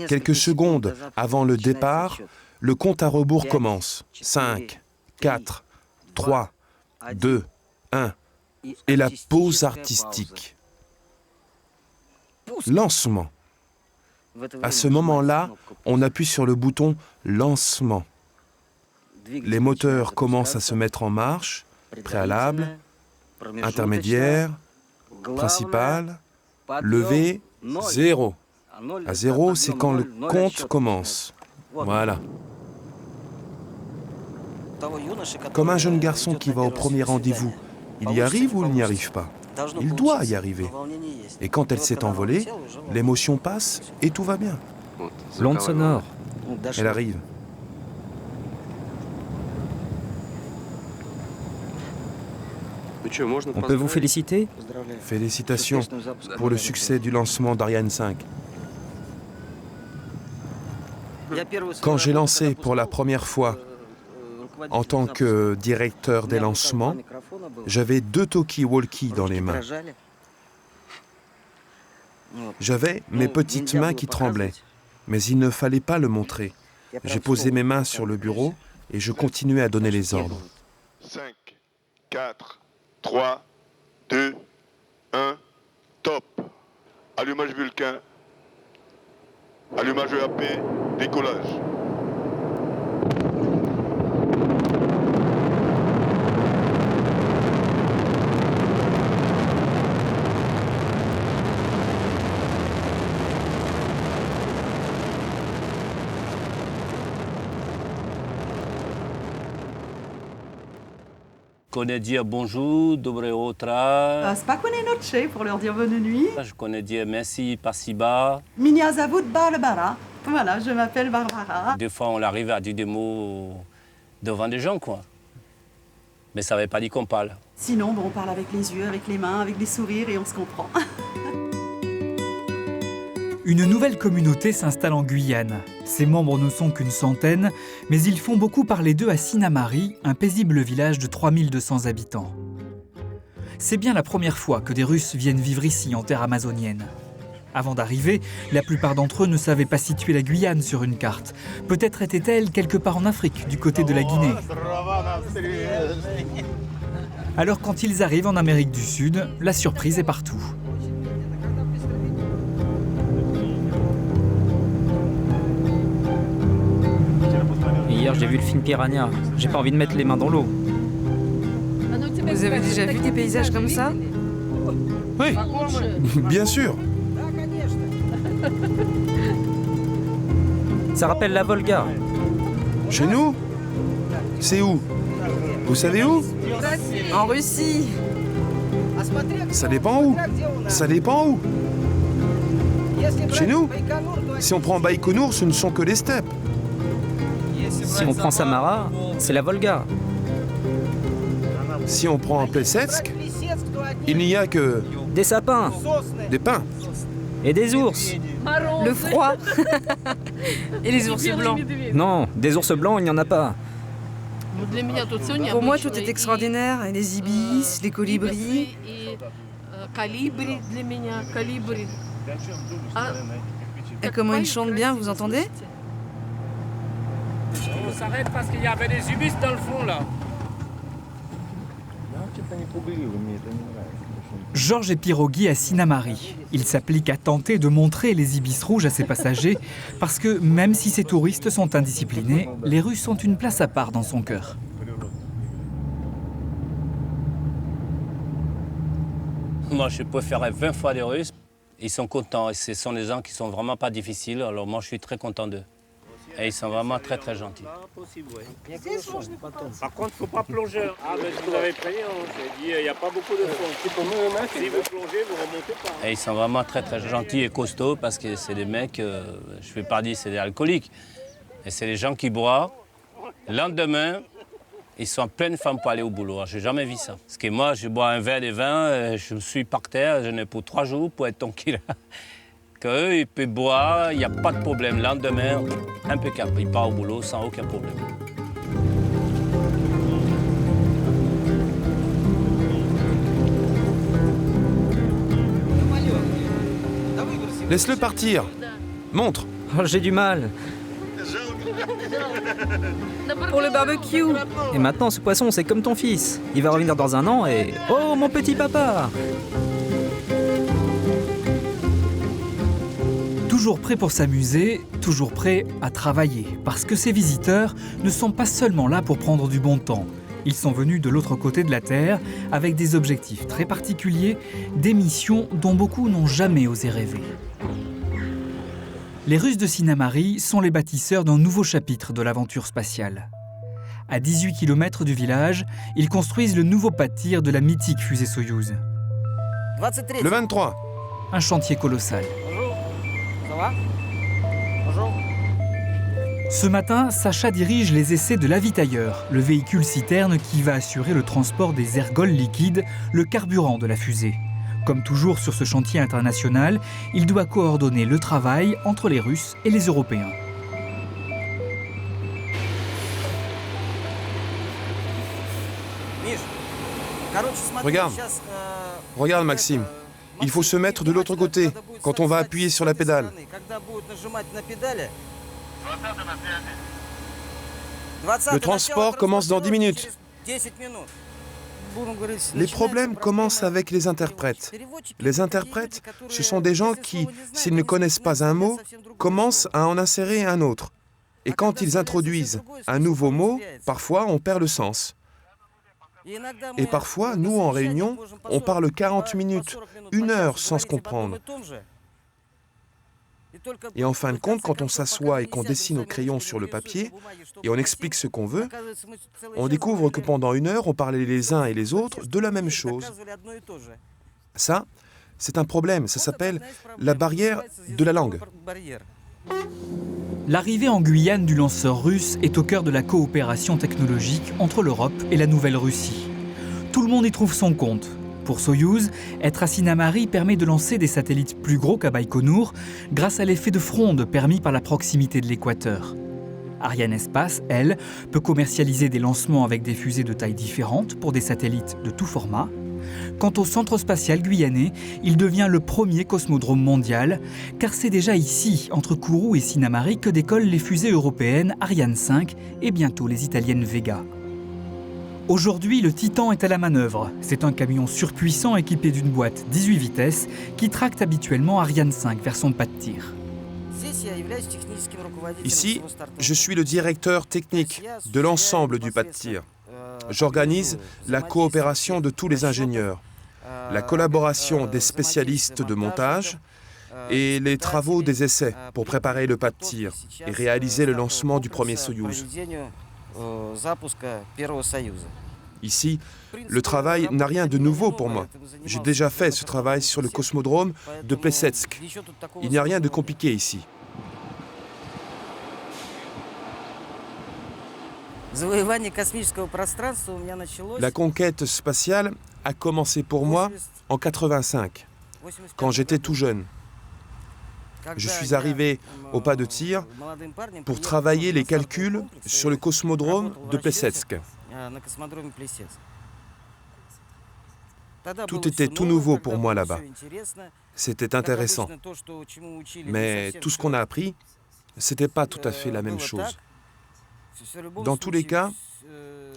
Quelques secondes avant le départ, le compte à rebours commence. 5, 4, 3, 2, 1. Et la pause artistique. Lancement. À ce moment-là, on appuie sur le bouton « Lancement ». Les moteurs commencent à se mettre en marche, préalable, intermédiaire, principal, levé, 0. À 0, c'est quand le compte commence. Voilà. Comme un jeune garçon qui va au premier rendez-vous, il y arrive ou il n'y arrive pas? Il doit y arriver. Et quand elle s'est envolée, l'émotion passe et tout va bien. L'onde sonore. Elle arrive. On peut vous féliciter? Félicitations pour le succès du lancement d'Ariane 5. Quand j'ai lancé pour la première fois en tant que directeur des lancements, j'avais 2 talkie-walkie dans les mains. J'avais mes petites mains qui tremblaient, mais il ne fallait pas le montrer. J'ai posé mes mains sur le bureau et je continuais à donner les ordres. 5, 4, 3, 2, 1, top. Allumage Vulcain. Allumage EAP, décollage. Je connais dire bonjour, dobre otra. Spokojnej noci pour leur dire bonne nuit. Je connais dire merci, pasiba. Minia zavut Barbara. Voilà, je m'appelle Barbara. Des fois, on arrive à dire des mots devant des gens, quoi. Mais ça ne veut pas dire qu'on parle. Sinon, bon, on parle avec les yeux, avec les mains, avec des sourires et on se comprend. Une nouvelle communauté s'installe en Guyane. Ses membres ne sont qu'une centaine, mais ils font beaucoup parler d'eux à Sinnamary, un paisible village de 3200 habitants. C'est bien la première fois que des Russes viennent vivre ici, en terre amazonienne. Avant d'arriver, la plupart d'entre eux ne savaient pas situer la Guyane sur une carte. Peut-être était-elle quelque part en Afrique, du côté de la Guinée. Alors quand ils arrivent en Amérique du Sud, la surprise est partout. Hier, j'ai vu le film Piranha. J'ai pas envie de mettre les mains dans l'eau. Vous avez déjà vu des paysages comme ça? Oui, bien sûr. Ça rappelle la Volga. Chez nous? C'est où? Vous savez où? En Russie. Ça dépend où? Ça dépend où? Chez nous? Si on prend Baïkonour, ce ne sont que les steppes. Si on prend Samara, c'est la Volga. Si on prend Plesetsk, il n'y a que Des sapins des pins. et des ours. Le froid. Et les ours blancs. Non, des ours blancs, il n'y en a pas. Pour moi, tout est extraordinaire. Et les ibis, les colibris. Et comment ils chantent bien, vous entendez? On s'arrête parce qu'il y avait des ibis dans le fond, là. Georges est piroguier à Sinnamary. Il s'applique à tenter de montrer les ibis rouges à ses passagers parce que même si ces touristes sont indisciplinés, les Russes ont une place à part dans son cœur. Moi, je préférais 20 fois les Russes. Ils sont contents et ce sont des gens qui sont vraiment pas difficiles. Alors moi, je suis très content d'eux. Et ils sont vraiment très très gentils. Par contre, il ne faut pas plonger. Ah, mais je vous avais prévenu, j'ai dit, il n'y a pas beaucoup de fond. Si vous plongez, vous ne remontez pas. Et ils sont vraiment très très gentils et costauds parce que c'est des mecs, je ne vais pas dire c'est des alcooliques, et c'est des gens qui boivent. Le lendemain, ils sont en pleine forme pour aller au boulot. Je n'ai jamais vu ça. Parce que moi, je bois un verre de vin, je suis par terre, je n'ai pour 3 jours pour être tranquille. Qu'eux, ils peuvent boire, il n'y a pas de problème. Le lendemain, impeccable. Ils partent au boulot sans aucun problème. Laisse-le partir. Montre. Oh, j'ai du mal. Pour le barbecue. Et maintenant, ce poisson, c'est comme ton fils. Il va revenir dans un an et... Oh, mon petit papa! Toujours prêt pour s'amuser, toujours prêt à travailler. Parce que ces visiteurs ne sont pas seulement là pour prendre du bon temps. Ils sont venus de l'autre côté de la Terre avec des objectifs très particuliers, des missions dont beaucoup n'ont jamais osé rêver. Les Russes de Sinnamary sont les bâtisseurs d'un nouveau chapitre de l'aventure spatiale. À 18 km du village, ils construisent le nouveau pas de tir de la mythique fusée Soyouz. Le 23. Un chantier colossal. Ce matin, Sacha dirige les essais de l'avitailleur, le véhicule citerne qui va assurer le transport des ergols liquides, le carburant de la fusée. Comme toujours sur ce chantier international, il doit coordonner le travail entre les Russes et les Européens. Regarde Maxime. Il faut se mettre de l'autre côté quand on va appuyer sur la pédale. Le transport commence dans 10 minutes. Les problèmes commencent avec les interprètes. Les interprètes, ce sont des gens qui, s'ils ne connaissent pas un mot, commencent à en insérer un autre. Et quand ils introduisent un nouveau mot, parfois on perd le sens. Et parfois, nous en réunion, on parle 40 minutes, 1 heure sans se comprendre. Et en fin de compte, quand on s'assoit et qu'on dessine au crayon sur le papier, et on explique ce qu'on veut, on découvre que pendant 1 heure, on parlait les uns et les autres de la même chose. Ça, c'est un problème, ça s'appelle la barrière de la langue. L'arrivée en Guyane du lanceur russe est au cœur de la coopération technologique entre l'Europe et la Nouvelle-Russie. Tout le monde y trouve son compte. Pour Soyouz, être à Sinnamary permet de lancer des satellites plus gros qu'à Baïkonour grâce à l'effet de fronde permis par la proximité de l'équateur. Ariane Espace, elle, peut commercialiser des lancements avec des fusées de taille différente pour des satellites de tout format. Quant au centre spatial guyanais, il devient le premier cosmodrome mondial, car c'est déjà ici, entre Kourou et Sinnamary, que décollent les fusées européennes Ariane 5 et bientôt les italiennes Vega. Aujourd'hui, le Titan est à la manœuvre. C'est un camion surpuissant équipé d'une boîte 18 vitesses qui tracte habituellement Ariane 5 vers son pas de tir. Ici, je suis le directeur technique de l'ensemble du pas de tir. J'organise la coopération de tous les ingénieurs, la collaboration des spécialistes de montage et les travaux des essais pour préparer le pas de tir et réaliser le lancement du premier Soyouz. Ici, le travail n'a rien de nouveau pour moi. J'ai déjà fait ce travail sur le cosmodrome de Plesetsk. Il n'y a rien de compliqué ici. La conquête spatiale a commencé pour moi en 85, quand j'étais tout jeune. Je suis arrivé au pas de tir pour travailler les calculs sur le cosmodrome de Plesetsk. Tout était tout nouveau pour moi là-bas. C'était intéressant. Mais tout ce qu'on a appris, c'était pas tout à fait la même chose. Dans tous les cas,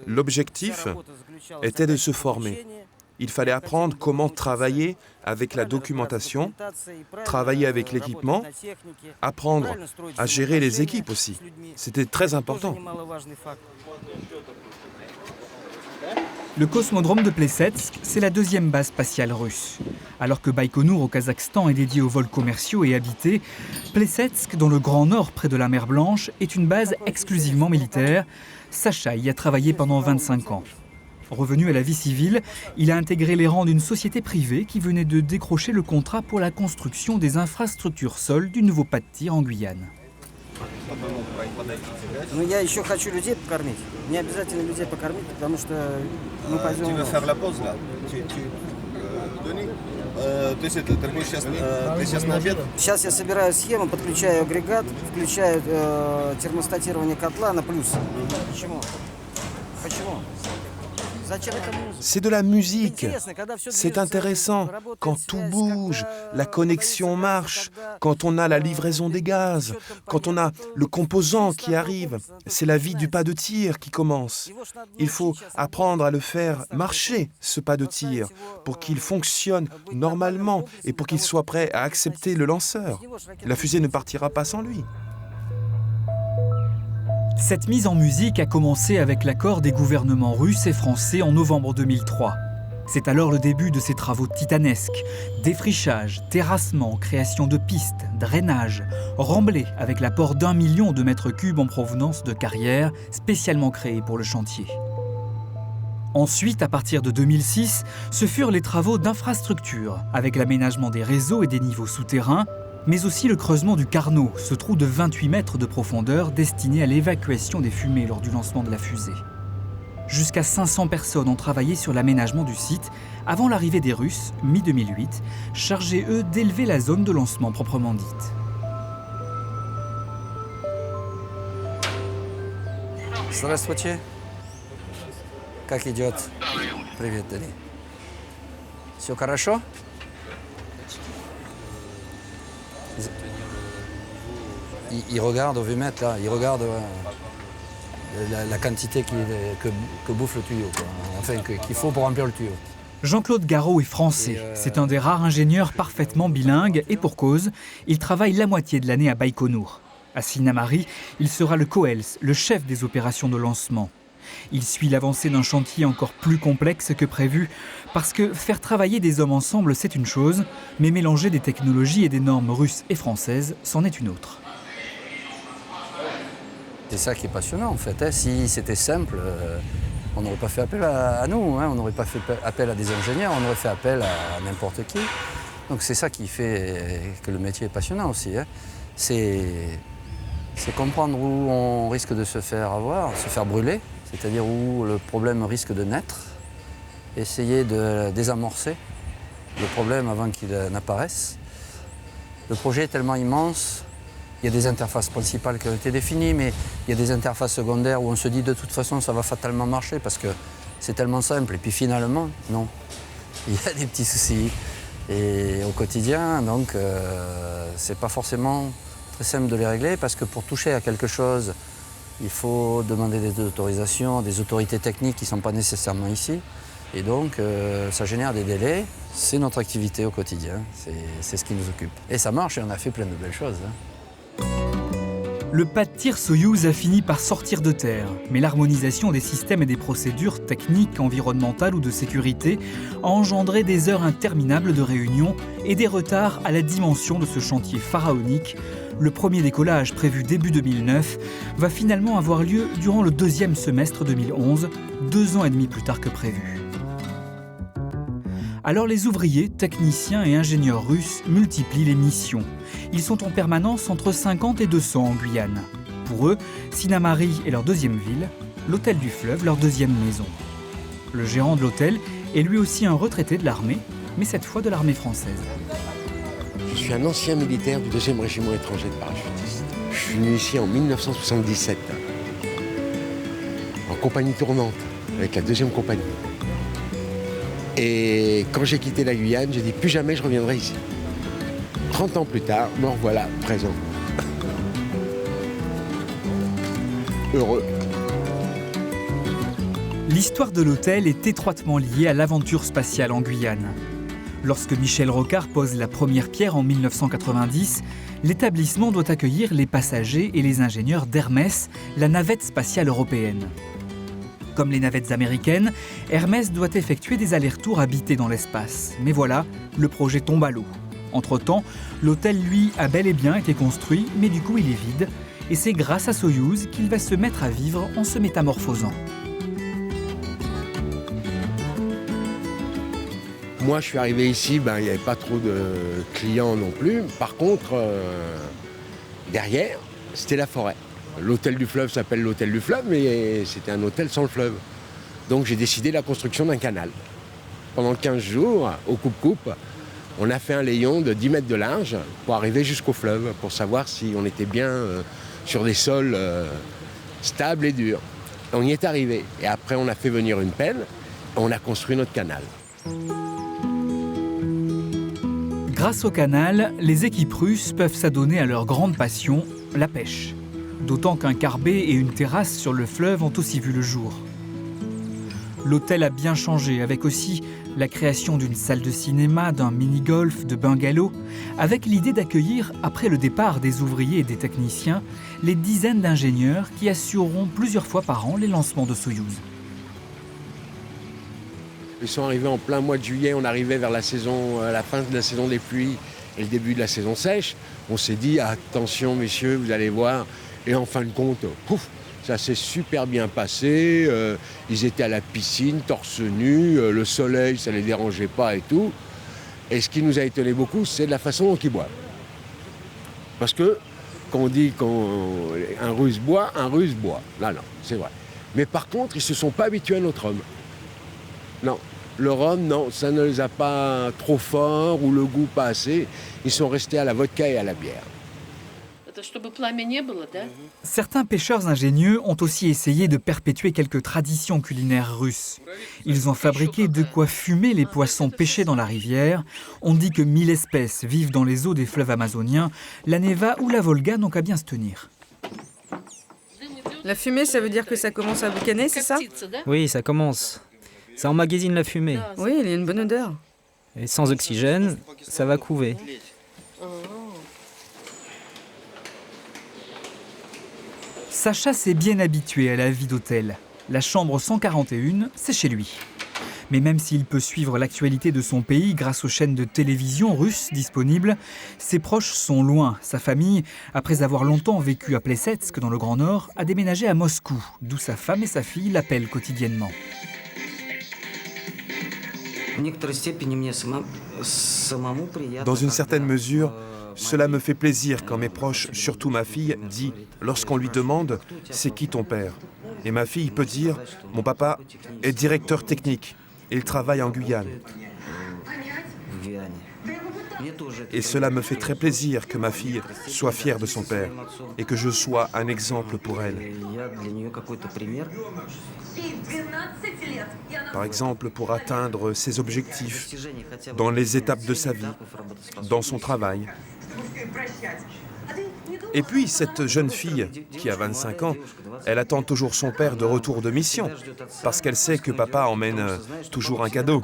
l'objectif était de se former. Il fallait apprendre comment travailler avec la documentation, travailler avec l'équipement, apprendre à gérer les équipes aussi. C'était très important. Le cosmodrome de Plesetsk, c'est la deuxième base spatiale russe. Alors que Baïkonour au Kazakhstan est dédié aux vols commerciaux et habités, Plesetsk, dans le Grand Nord près de la mer Blanche, est une base exclusivement militaire. Sacha y a travaillé pendant 25 ans. Revenu à la vie civile, il a intégré les rangs d'une société privée qui venait de décrocher le contrat pour la construction des infrastructures sol du nouveau pas de tir en Guyane. Сейчас я собираю схему, подключаю агрегат, включаю термостатирование котла на плюс. Почему? C'est de la musique. C'est intéressant quand tout bouge, la connexion marche, quand on a la livraison des gaz, quand on a le composant qui arrive. C'est la vie du pas de tir qui commence. Il faut apprendre à le faire marcher, ce pas de tir, pour qu'il fonctionne normalement et pour qu'il soit prêt à accepter le lanceur. La fusée ne partira pas sans lui. Cette mise en musique a commencé avec l'accord des gouvernements russes et français en novembre 2003. C'est alors le début de ces travaux titanesques. Défrichage, terrassement, création de pistes, drainage, remblai avec l'apport d'1 million de mètres cubes en provenance de carrières spécialement créées pour le chantier. Ensuite, à partir de 2006, ce furent les travaux d'infrastructure, avec l'aménagement des réseaux et des niveaux souterrains, mais aussi le creusement du Carnot, ce trou de 28 mètres de profondeur destiné à l'évacuation des fumées lors du lancement de la fusée. Jusqu'à 500 personnes ont travaillé sur l'aménagement du site avant l'arrivée des Russes, mi-2008, chargés eux d'élever la zone de lancement proprement dite. Здравствуйте. Как идет? Привет, Дали. Все хорошо? Il regarde au vumètre, là, il regarde la quantité que bouffe le tuyau, quoi. Enfin, qu'il faut pour remplir le tuyau. Jean-Claude Garot est français. C'est un des rares ingénieurs parfaitement bilingues et pour cause, il travaille la moitié de l'année à Baïkonour. À Sinnamary, il sera le COELS, le chef des opérations de lancement. Il suit l'avancée d'un chantier encore plus complexe que prévu, parce que faire travailler des hommes ensemble, c'est une chose, mais mélanger des technologies et des normes russes et françaises, c'en est une autre. C'est ça qui est passionnant en fait. Si c'était simple, on n'aurait pas fait appel à nous, on n'aurait pas fait appel à des ingénieurs, on aurait fait appel à n'importe qui. Donc c'est ça qui fait que le métier est passionnant aussi. C'est comprendre où on risque de se faire avoir, se faire brûler, c'est-à-dire où le problème risque de naître, essayer de désamorcer le problème avant qu'il n'apparaisse. Le projet est tellement immense. Il y a des interfaces principales qui ont été définies, mais il y a des interfaces secondaires où on se dit de toute façon ça va fatalement marcher parce que c'est tellement simple. Et puis finalement, non. Il y a des petits soucis. Et au quotidien, donc, c'est pas forcément très simple de les régler parce que pour toucher à quelque chose, il faut demander des autorisations, des autorités techniques qui ne sont pas nécessairement ici. Et donc, ça génère des délais. C'est notre activité au quotidien. C'est ce qui nous occupe. Et ça marche et on a fait plein de belles choses. Le pas de tir Soyouz a fini par sortir de terre, mais l'harmonisation des systèmes et des procédures techniques, environnementales ou de sécurité a engendré des heures interminables de réunions et des retards à la dimension de ce chantier pharaonique. Le premier décollage, prévu début 2009, va finalement avoir lieu durant le deuxième semestre 2011, 2 ans et demi plus tard que prévu. Alors les ouvriers, techniciens et ingénieurs russes multiplient les missions. Ils sont en permanence entre 50 et 200 en Guyane. Pour eux, Sinnamary est leur deuxième ville, l'hôtel du fleuve leur deuxième maison. Le gérant de l'hôtel est lui aussi un retraité de l'armée, mais cette fois de l'armée française. Je suis un ancien militaire du 2e régiment étranger de parachutistes. Je suis venu ici en 1977, en compagnie tournante, avec la 2e compagnie. Et quand j'ai quitté la Guyane, j'ai dit plus jamais je reviendrai ici. 30 ans plus tard, me revoilà présent. Heureux. L'histoire de l'hôtel est étroitement liée à l'aventure spatiale en Guyane. Lorsque Michel Rocard pose la première pierre en 1990, l'établissement doit accueillir les passagers et les ingénieurs d'Hermès, la navette spatiale européenne. Comme les navettes américaines, Hermès doit effectuer des allers-retours habités dans l'espace. Mais voilà, le projet tombe à l'eau. Entre-temps, l'hôtel, lui, a bel et bien été construit, mais du coup il est vide. Et c'est grâce à Soyouz qu'il va se mettre à vivre en se métamorphosant. Moi, je suis arrivé ici, il n'y avait pas trop de clients non plus. Par contre, derrière, c'était la forêt. L'hôtel du fleuve s'appelle l'hôtel du fleuve, mais c'était un hôtel sans le fleuve. Donc j'ai décidé la construction d'un canal. Pendant 15 jours, au coupe-coupe, on a fait un layon de 10 mètres de large pour arriver jusqu'au fleuve, pour savoir si on était bien sur des sols stables et durs. On y est arrivé. Et après, on a fait venir une pelle on a construit notre canal. Grâce au canal, les équipes russes peuvent s'adonner à leur grande passion, la pêche. D'autant qu'un carbet et une terrasse sur le fleuve ont aussi vu le jour. L'hôtel a bien changé, avec aussi la création d'une salle de cinéma, d'un mini-golf, de bungalows, avec l'idée d'accueillir, après le départ des ouvriers et des techniciens, les dizaines d'ingénieurs qui assureront plusieurs fois par an les lancements de Soyouz. Ils sont arrivés en plein mois de juillet, on arrivait vers la fin de la saison des pluies et le début de la saison sèche. On s'est dit, attention messieurs, vous allez voir. Et en fin de compte, pouf, ça s'est super bien passé. Ils étaient à la piscine, torse nu, le soleil, ça ne les dérangeait pas et tout. Et ce qui nous a étonné beaucoup, c'est de la façon dont ils boivent. Parce que quand on dit qu'un Russe boit, un Russe boit. Non, c'est vrai. Mais par contre, ils ne se sont pas habitués à notre rhum. Non, le rhum, non, ça ne les a pas trop forts ou le goût pas assez. Ils sont restés à la vodka et à la bière. Certains pêcheurs ingénieux ont aussi essayé de perpétuer quelques traditions culinaires russes. Ils ont fabriqué de quoi fumer les poissons pêchés dans la rivière. On dit que 1000 espèces vivent dans les eaux des fleuves amazoniens. La Neva ou la Volga n'ont qu'à bien se tenir. La fumée, ça veut dire que ça commence à boucaner, c'est ça? Oui, ça commence. Ça emmagasine la fumée. Oui, il y a une bonne odeur. Et sans oxygène, ça va couver. Sacha s'est bien habitué à la vie d'hôtel. La chambre 141, c'est chez lui. Mais même s'il peut suivre l'actualité de son pays grâce aux chaînes de télévision russes disponibles, ses proches sont loin. Sa famille, après avoir longtemps vécu à Plesetsk dans le Grand Nord, a déménagé à Moscou, d'où sa femme et sa fille l'appellent quotidiennement. Dans une certaine mesure, cela me fait plaisir quand mes proches, surtout ma fille, dit, lorsqu'on lui demande « c'est qui ton père ?» Et ma fille peut dire « mon papa est directeur technique, il travaille en Guyane ». Et cela me fait très plaisir que ma fille soit fière de son père et que je sois un exemple pour elle. Par exemple, pour atteindre ses objectifs dans les étapes de sa vie, dans son travail. Et puis, cette jeune fille, qui a 25 ans, elle attend toujours son père de retour de mission, parce qu'elle sait que papa emmène toujours un cadeau.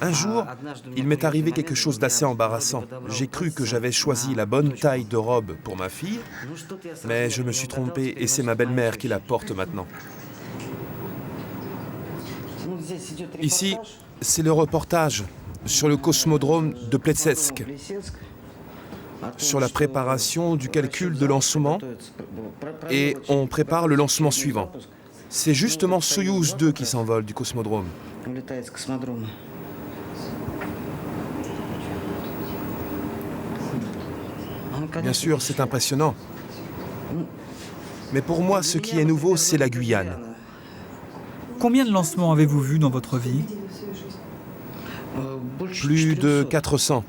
Un jour, il m'est arrivé quelque chose d'assez embarrassant. J'ai cru que j'avais choisi la bonne taille de robe pour ma fille, mais je me suis trompé et c'est ma belle-mère qui la porte maintenant. Ici, c'est le reportage sur le cosmodrome de Plesetsk, sur la préparation du calcul de lancement, et on prépare le lancement suivant. C'est justement Soyouz 2 qui s'envole du cosmodrome. Bien sûr, c'est impressionnant. Mais pour moi, ce qui est nouveau, c'est la Guyane. Combien de lancements avez-vous vu dans votre vie? Plus de 400.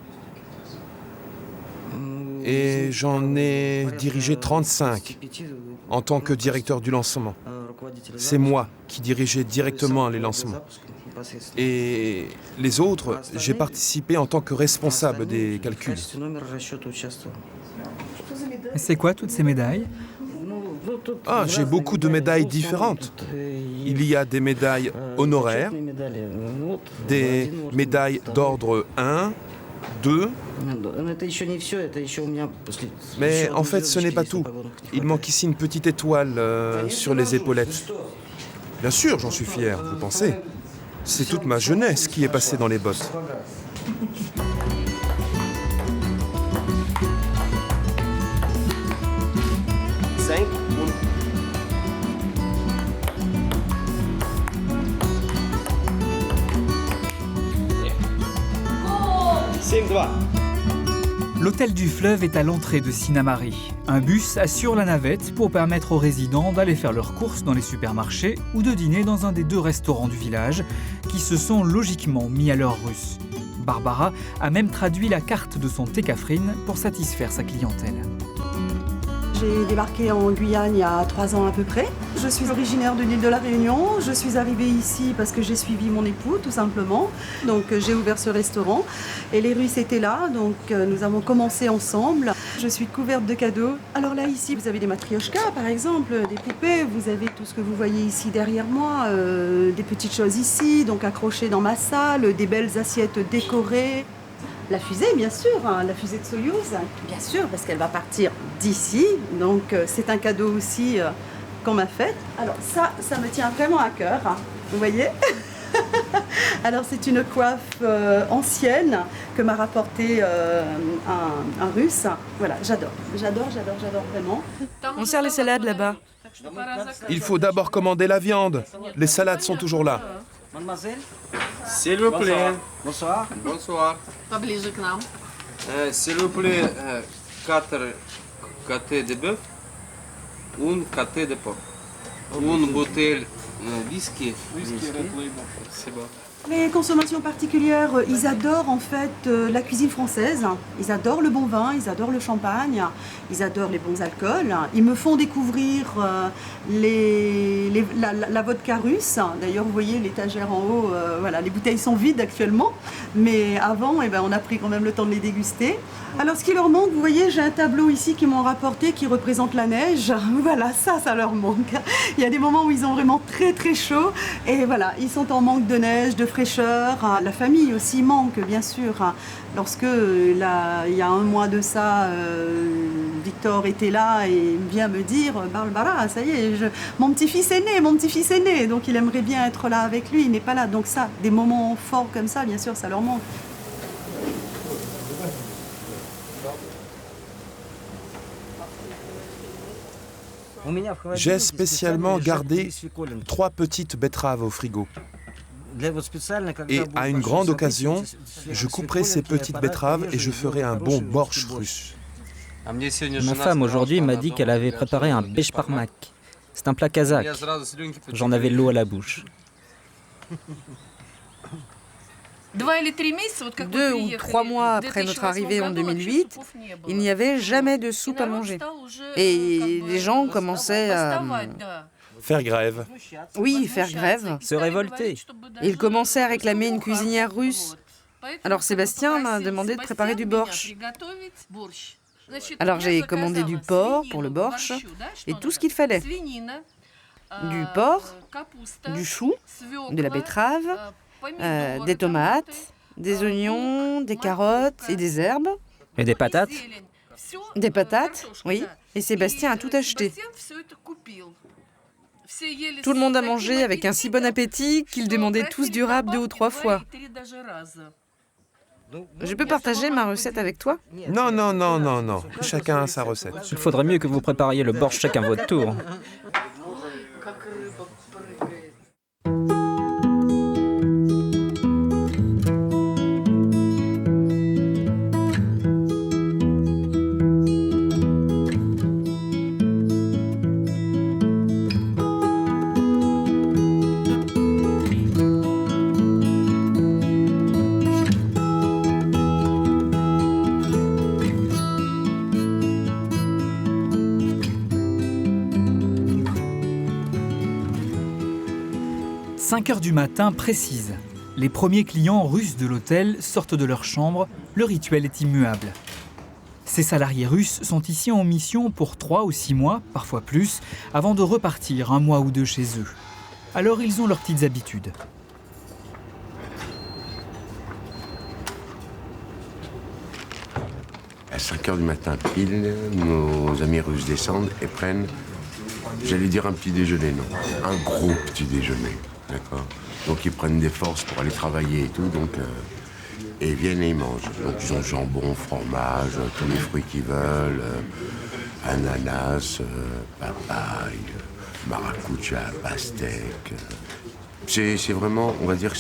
Et j'en ai dirigé 35 en tant que directeur du lancement. C'est moi qui dirigeais directement les lancements. Et les autres, j'ai participé en tant que responsable des calculs. C'est quoi toutes ces médailles? Ah, j'ai beaucoup de médailles différentes. Il y a des médailles honoraires, des médailles d'ordre 1, 2. Mais en fait, ce n'est pas tout. Il manque ici une petite étoile sur les épaulettes. Bien sûr, j'en suis fier, vous pensez? C'est toute ma jeunesse qui est passée dans les bottes. L'hôtel du fleuve est à l'entrée de Sinnamary. Un bus assure la navette pour permettre aux résidents d'aller faire leurs courses dans les supermarchés ou de dîner dans un des 2 restaurants du village qui se sont logiquement mis à l'heure russe. Barbara a même traduit la carte de son thé Cafrine pour satisfaire sa clientèle. J'ai débarqué en Guyane il y a 3 ans à peu près. Je suis originaire de l'île de la Réunion. Je suis arrivée ici parce que j'ai suivi mon époux, tout simplement. Donc j'ai ouvert ce restaurant et les Russes étaient là, donc nous avons commencé ensemble. Je suis couverte de cadeaux. Alors là, ici, vous avez des matrioshkas, par exemple, des poupées. Vous avez tout ce que vous voyez ici derrière moi, des petites choses ici, donc accrochées dans ma salle, des belles assiettes décorées. La fusée, bien sûr, hein, la fusée de Soyouz, bien sûr, parce qu'elle va partir d'ici. Donc c'est un cadeau aussi qu'on m'a fait. Alors ça me tient vraiment à cœur, hein, vous voyez. Alors c'est une coiffe ancienne que m'a rapportée un Russe. Voilà, j'adore vraiment. On sert les salades là-bas. Il faut d'abord commander la viande. Les salades sont toujours là. Mademoiselle, s'il vous plaît. Bonsoir. Bonsoir. Поближе к нам. S'il vous plaît, 4 côtés de bœuf, une côté de porc, une bouteille whisky. C'est bon. Les consommations particulières, ils adorent en fait la cuisine française, ils adorent le bon vin, ils adorent le champagne, ils adorent les bons alcools. Ils me font découvrir la vodka russe. D'ailleurs, vous voyez l'étagère en haut, voilà, les bouteilles sont vides actuellement, mais avant, on a pris quand même le temps de les déguster. Alors, ce qui leur manque, vous voyez, j'ai un tableau ici qu'ils m'ont rapporté qui représente la neige. Voilà, ça leur manque. Il y a des moments où ils ont vraiment très très chaud et voilà, ils sont en manque de neige, de fraîcheur. La famille aussi manque, bien sûr. Lorsque, il y a un mois de ça, Victor était là et vient me dire « Barbara, ça y est, mon petit-fils est né, donc il aimerait bien être là avec lui, il n'est pas là. » Donc ça, des moments forts comme ça, bien sûr, ça leur manque. J'ai spécialement gardé 3 petites betteraves au frigo. Et à une grande occasion, je couperai ces petites betteraves et je ferai un bon borsch russe. Ma femme aujourd'hui m'a dit qu'elle avait préparé un beshparmak. C'est un plat kazakh. J'en avais l'eau à la bouche. 2 ou 3 mois après notre arrivée en 2008, il n'y avait jamais de soupe à manger. Et les gens commençaient à... Faire grève. Oui, faire grève. Se révolter. Ils commençaient à réclamer une cuisinière russe. Alors Sébastien m'a demandé de préparer du borsch. Alors j'ai commandé du porc pour le borsch et tout ce qu'il fallait. Du porc, du chou, de la betterave, des tomates, des oignons, des carottes et des herbes. Et des patates? Des patates, oui. Et Sébastien a tout acheté. Tout le monde a mangé avec un si bon appétit qu'ils demandaient tous du rap 2 ou 3 fois. Je peux partager ma recette avec toi? Non. Chacun a sa recette. Il faudrait mieux que vous prépariez le borsch chacun votre tour. « 5 heures du matin précise. Les premiers clients russes de l'hôtel sortent de leur chambre. Le rituel est immuable. Ces salariés russes sont ici en mission pour 3 ou 6 mois, parfois plus, avant de repartir 1 mois ou 2 chez eux. Alors ils ont leurs petites habitudes. À 5 heures du matin pile, nos amis russes descendent et prennent, j'allais dire un petit déjeuner, non, un gros petit déjeuner, d'accord. Donc ils prennent des forces pour aller travailler et tout, donc et ils viennent et ils mangent. Donc ils ont jambon, fromage, tous les fruits qu'ils veulent, ananas, papaye, maracuja, pastèque. C'est vraiment, on va dire que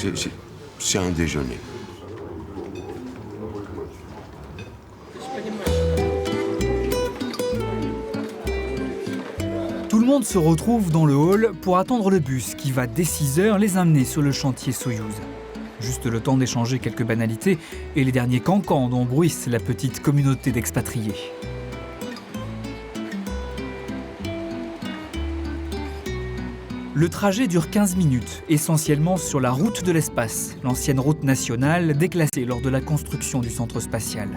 c'est un déjeuner. Tout le monde se retrouve dans le hall pour attendre le bus qui va dès 6 heures les amener sur le chantier Soyouz. Juste le temps d'échanger quelques banalités et les derniers cancans dont bruisse la petite communauté d'expatriés. Le trajet dure 15 minutes, essentiellement sur la route de l'espace, l'ancienne route nationale déclassée lors de la construction du centre spatial.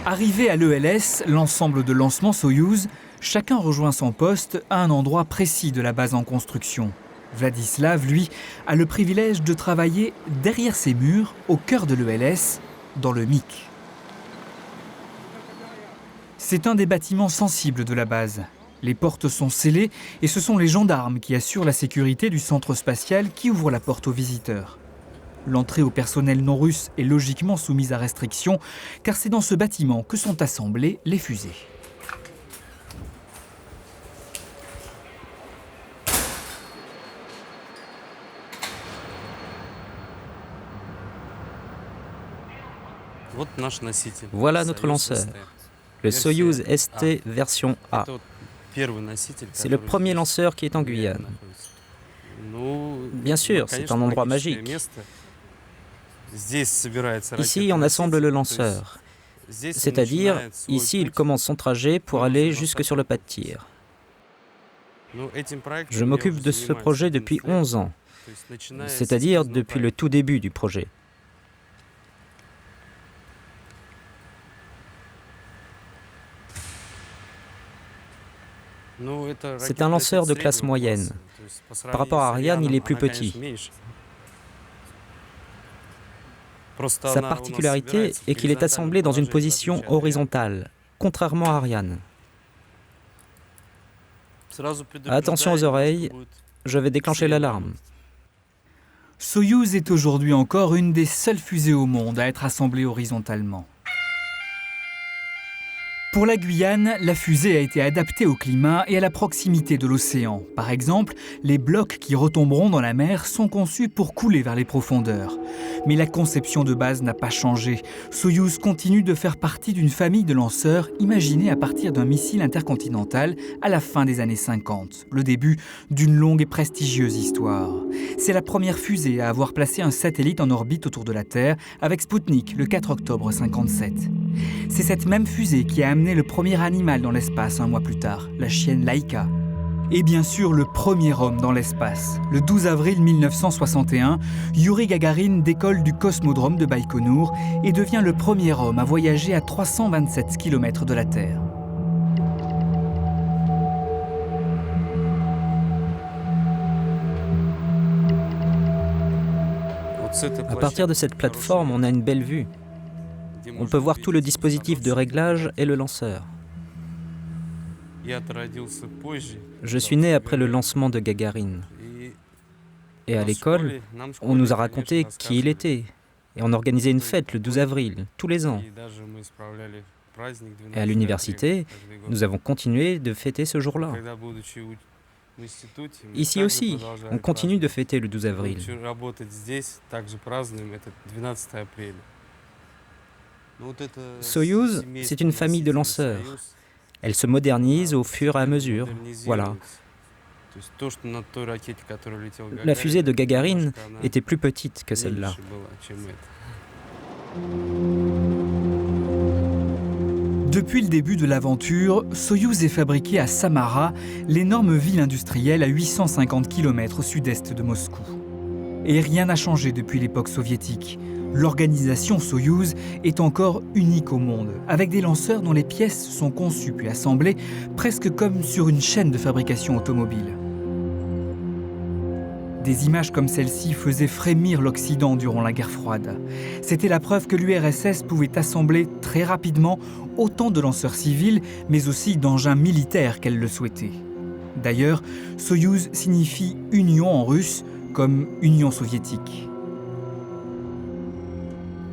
Arrivé à l'ELS, l'ensemble de lancement Soyouz, chacun rejoint son poste à un endroit précis de la base en construction. Vladislav, lui, a le privilège de travailler derrière ses murs, au cœur de l'ELS, dans le MIC. C'est un des bâtiments sensibles de la base. Les portes sont scellées et ce sont les gendarmes qui assurent la sécurité du centre spatial qui ouvrent la porte aux visiteurs. L'entrée au personnel non russe est logiquement soumise à restriction, car c'est dans ce bâtiment que sont assemblées les fusées. Voilà notre lanceur, le Soyouz ST version A. C'est le premier lanceur qui est en Guyane. Bien sûr, c'est un endroit magique. Ici, on assemble le lanceur. C'est-à-dire, ici, il commence son trajet pour aller jusque sur le pas de tir. Je m'occupe de ce projet depuis 11 ans, c'est-à-dire depuis le tout début du projet. C'est un lanceur de classe moyenne. Par rapport à Ariane, il est plus petit. Sa particularité est qu'il est assemblé dans une position horizontale, contrairement à Ariane. Attention aux oreilles, je vais déclencher l'alarme. Soyouz est aujourd'hui encore une des seules fusées au monde à être assemblée horizontalement. Pour la Guyane, la fusée a été adaptée au climat et à la proximité de l'océan. Par exemple, les blocs qui retomberont dans la mer sont conçus pour couler vers les profondeurs. Mais la conception de base n'a pas changé. Soyouz continue de faire partie d'une famille de lanceurs imaginés à partir d'un missile intercontinental à la fin des années 50, le début d'une longue et prestigieuse histoire. C'est la première fusée à avoir placé un satellite en orbite autour de la Terre avec Sputnik le 4 octobre 1957. C'est cette même fusée qui a amené le premier animal dans l'espace un mois plus tard, la chienne Laika. Et bien sûr, le premier homme dans l'espace. Le 12 avril 1961, Youri Gagarin décolle du cosmodrome de Baïkonour et devient le premier homme à voyager à 327 km de la Terre. À partir de cette plateforme, on a une belle vue. On peut voir tout le dispositif de réglage et le lanceur. Je suis né après le lancement de Gagarine. Et à l'école, on nous a raconté qui il était. Et on organisait une fête le 12 avril, tous les ans. Et à l'université, nous avons continué de fêter ce jour-là. Ici aussi, on continue de fêter le 12 avril. Soyouz, c'est une famille de lanceurs. Elle se modernise au fur et à mesure. Voilà. La fusée de Gagarine était plus petite que celle-là. Depuis le début de l'aventure, Soyouz est fabriquée à Samara, l'énorme ville industrielle à 850 km au sud-est de Moscou. Et rien n'a changé depuis l'époque soviétique. L'organisation Soyouz est encore unique au monde, avec des lanceurs dont les pièces sont conçues puis assemblées presque comme sur une chaîne de fabrication automobile. Des images comme celle-ci faisaient frémir l'Occident durant la guerre froide. C'était la preuve que l'URSS pouvait assembler très rapidement autant de lanceurs civils, mais aussi d'engins militaires qu'elle le souhaitait. D'ailleurs, Soyouz signifie « union » en russe, comme « Union soviétique ».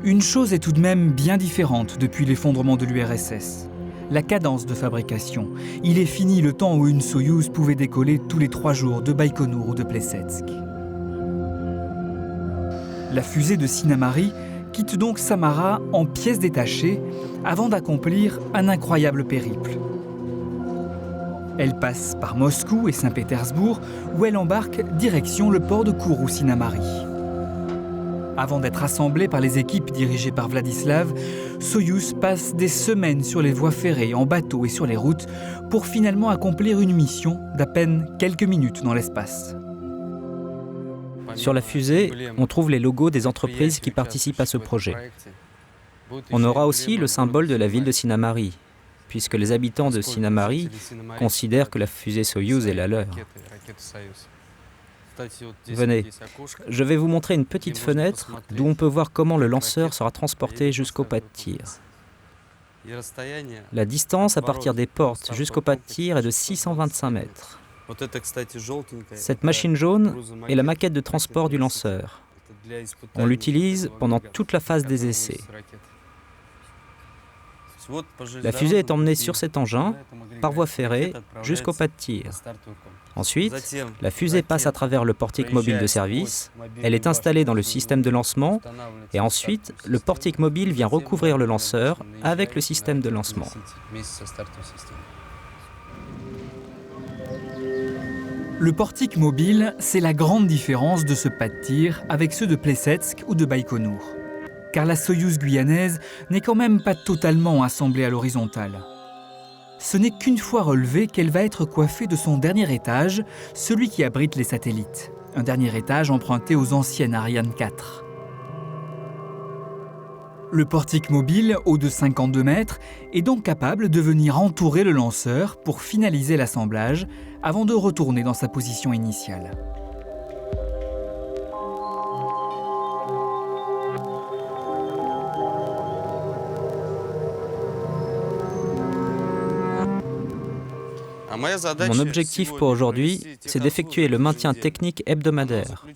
Une chose est tout de même bien différente depuis l'effondrement de l'URSS. La cadence de fabrication. Il est fini le temps où une Soyouz pouvait décoller tous les 3 jours de Baïkonour ou de Plesetsk. La fusée de Sinnamary quitte donc Samara en pièces détachées avant d'accomplir un incroyable périple. Elle passe par Moscou et Saint-Pétersbourg, où elle embarque direction le port de Kourou Sinamari. Avant d'être assemblée par les équipes dirigées par Vladislav, Soyouz passe des semaines sur les voies ferrées, en bateau et sur les routes, pour finalement accomplir une mission d'à peine quelques minutes dans l'espace. Sur la fusée, on trouve les logos des entreprises qui participent à ce projet. On aura aussi le symbole de la ville de Sinamari, puisque les habitants de Sinamari considèrent que la fusée Soyouz est la leur. Venez, je vais vous montrer une petite fenêtre d'où on peut voir comment le lanceur sera transporté jusqu'au pas de tir. La distance à partir des portes jusqu'au pas de tir est de 625 mètres. Cette machine jaune est la maquette de transport du lanceur. On l'utilise pendant toute la phase des essais. La fusée est emmenée sur cet engin, par voie ferrée, jusqu'au pas de tir. Ensuite, la fusée passe à travers le portique mobile de service, elle est installée dans le système de lancement, et ensuite, le portique mobile vient recouvrir le lanceur avec le système de lancement. Le portique mobile, c'est la grande différence de ce pas de tir avec ceux de Plesetsk ou de Baïkonour. Car la Soyouz guyanaise n'est quand même pas totalement assemblée à l'horizontale. Ce n'est qu'une fois relevée qu'elle va être coiffée de son dernier étage, celui qui abrite les satellites. Un dernier étage emprunté aux anciennes Ariane 4. Le portique mobile, haut de 52 mètres, est donc capable de venir entourer le lanceur pour finaliser l'assemblage avant de retourner dans sa position initiale. Mon objectif pour aujourd'hui, c'est d'effectuer le maintien technique hebdomadaire.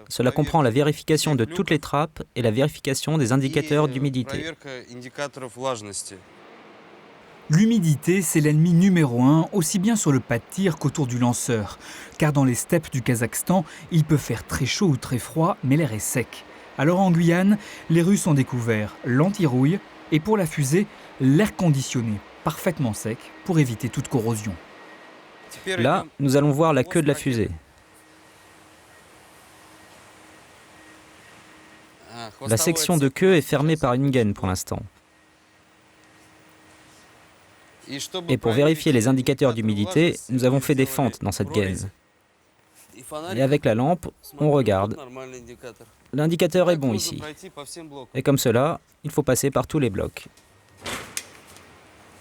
Cela comprend la vérification de toutes les trappes et la vérification des indicateurs d'humidité. L'humidité, c'est l'ennemi numéro 1, aussi bien sur le pas de tir qu'autour du lanceur. Car dans les steppes du Kazakhstan, il peut faire très chaud ou très froid, mais l'air est sec. Alors en Guyane, les Russes ont découvert l'anti-rouille et pour la fusée, l'air conditionné, parfaitement sec, pour éviter toute corrosion. Là, nous allons voir la queue de la fusée. La section de queue est fermée par une gaine pour l'instant. Et pour vérifier les indicateurs d'humidité, nous avons fait des fentes dans cette gaine. Et avec la lampe, on regarde. L'indicateur est bon ici. Et comme cela, il faut passer par tous les blocs.